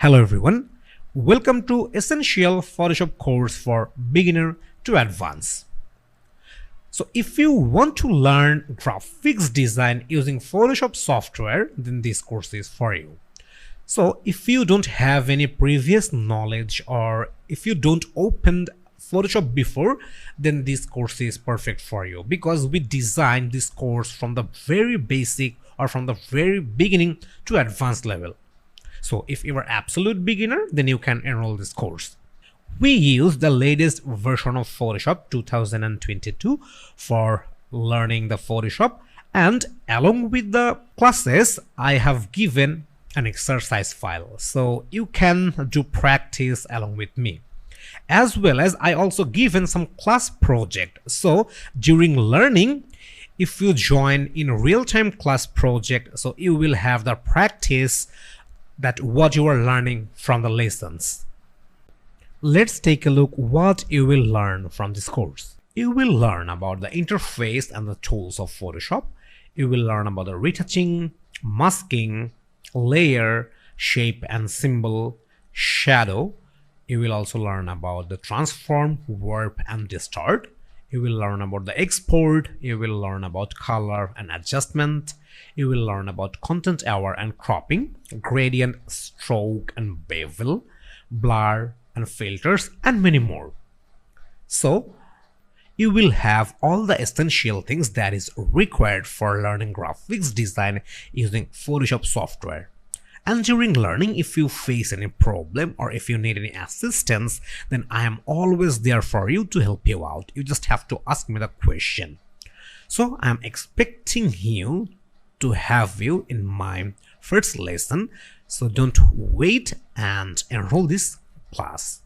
Hello everyone, welcome to Essential Photoshop course for beginner to advanced. So if you want to learn graphics design using Photoshop software, then this course is for you. So if you don't have any previous knowledge or if you don't open Photoshop before, then this course is perfect for you because we designed this course from the very basic or from the very beginning to advanced level. So if you are absolute beginner, then you can enroll this course. We use the latest version of Photoshop 2022 for learning the Photoshop, and along with the classes, I have given an exercise file so you can do practice along with me. As well as I also given some class project. So during learning, if you join in real-time class project, so you will have the practice that what you are learning from the lessons. Let's take a look what you will learn from this course. You will learn about the interface and the tools of Photoshop. You will learn about the retouching, masking, layer, shape and symbol, shadow. You will also learn about the transform, warp and distort. You will learn about the export. You will learn about color and adjustment. You will learn about content aware and cropping, gradient, stroke and bevel, blur and filters, and many more. So you will have all the essential things that is required for learning graphics design using Photoshop software. And during learning, if you face any problem or if you need any assistance, then I am always there for you to help you out. You just have to ask me the question. So I am expecting you to have you in my first lesson. So don't wait and enroll this class.